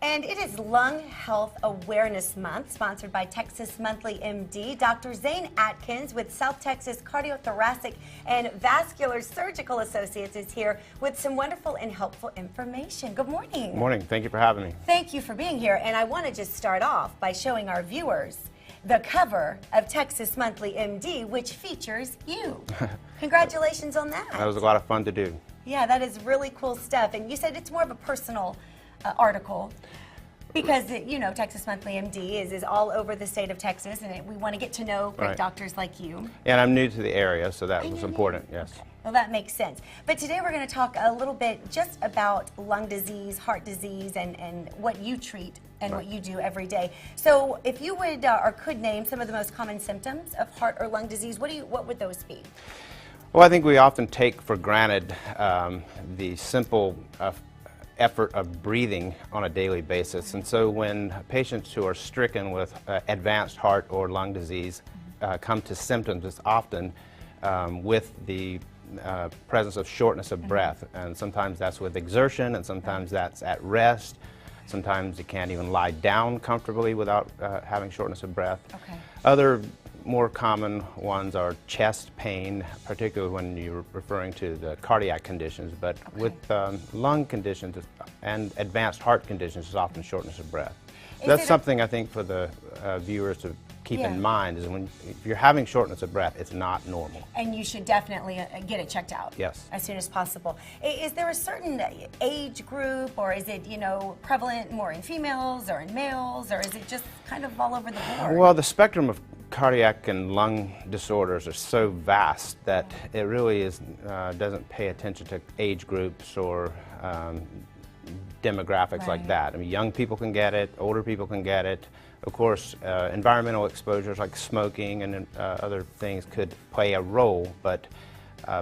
And it is Lung Health Awareness Month, sponsored by Texas Monthly MD. Dr. Zane Atkins with South Texas Cardiothoracic and Vascular Surgical Associates is here with some wonderful and helpful information. Good morning. Good morning. Thank you for having me. Thank you for being here. And I want to just start off by showing our viewers the cover of Texas Monthly MD, which features you. Congratulations on that. That was a lot of fun to do. Yeah, that is really cool stuff. And you said it's more of a personal article because, you know, Texas Monthly MD is all over the state of Texas, and we want to get to know great doctors like you. And I'm new to the area, so that was important, yes. Okay. Well, that makes sense. But today we're going to talk a little bit just about lung disease, heart disease, and what you treat and what you do every day. So if you would or could name some of the most common symptoms of heart or lung disease, what would those be? Well, I think we often take for granted the simple effort of breathing on a daily basis. And so when patients who are stricken with advanced heart or lung disease come to symptoms, it's often with the presence of shortness of breath. And sometimes that's with exertion, and sometimes that's at rest. Sometimes you can't even lie down comfortably without having shortness of breath. Okay. Other more common ones are chest pain, particularly when you're referring to the cardiac conditions, but with lung conditions and advanced heart conditions, it's often shortness of breath. That's something I think for the viewers to keep in mind, is if you're having shortness of breath, it's not normal. And you should definitely get it checked out. Yes. As soon as possible. Is there a certain age group, or is it, you know, prevalent more in females or in males, or is it just kind of all over the board? Well, the spectrum of cardiac and lung disorders are so vast that it really doesn't pay attention to age groups or demographics like that. I mean, young people can get it, older people can get it. Of course, environmental exposures like smoking and other things could play a role, but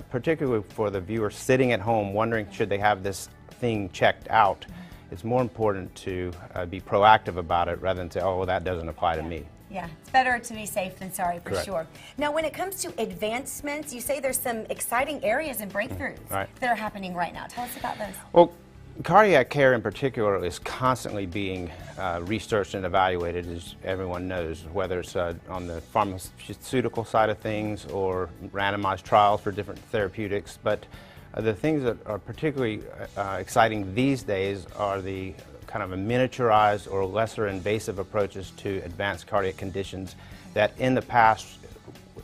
particularly for the viewer sitting at home wondering should they have this thing checked out, it's more important to be proactive about it rather than say, oh, well, that doesn't apply to me. Yeah, it's better to be safe than sorry, for Correct. Sure. Now, when it comes to advancements, you say there's some exciting areas and breakthroughs that are happening right now. Tell us about those. Well, cardiac care in particular is constantly being researched and evaluated, as everyone knows, whether it's on the pharmaceutical side of things or randomized trials for different therapeutics. But the things that are particularly exciting these days are the kind of a miniaturized or lesser invasive approaches to advanced cardiac conditions that in the past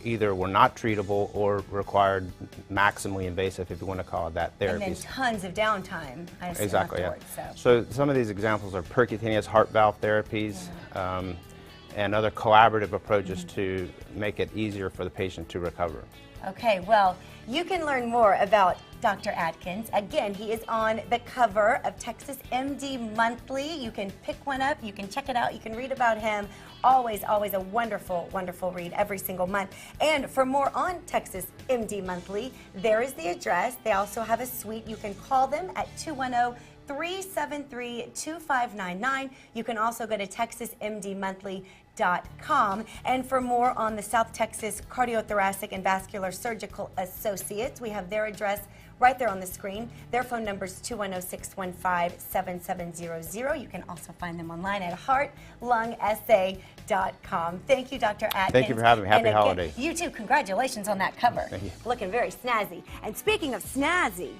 either were not treatable or required maximally invasive, if you want to call it that, therapies. And then tons of downtime, I assume, exactly, afterwards. Yeah. So some of these examples are percutaneous heart valve therapies and other collaborative approaches to make it easier for the patient to recover. Okay, well, you can learn more about Dr. Atkins. Again, he is on the cover of Texas MD Monthly. You can pick one up, you can check it out, you can read about him. Always, always a wonderful, wonderful read every single month. And for more on Texas MD Monthly, there is the address. They also have a suite. You can call them at 210-373-2599. You can also go to texasmdmonthly.com. And for more on the South Texas Cardiothoracic and Vascular Surgical Associates, we have their address right there on the screen. Their phone number is 210-615-7700. You can also find them online at heartlungsa.com. Thank you, Dr. Atkins. Thank you for having me. Happy holidays. You too. Congratulations on that cover. Thank you. Looking very snazzy. And speaking of snazzy,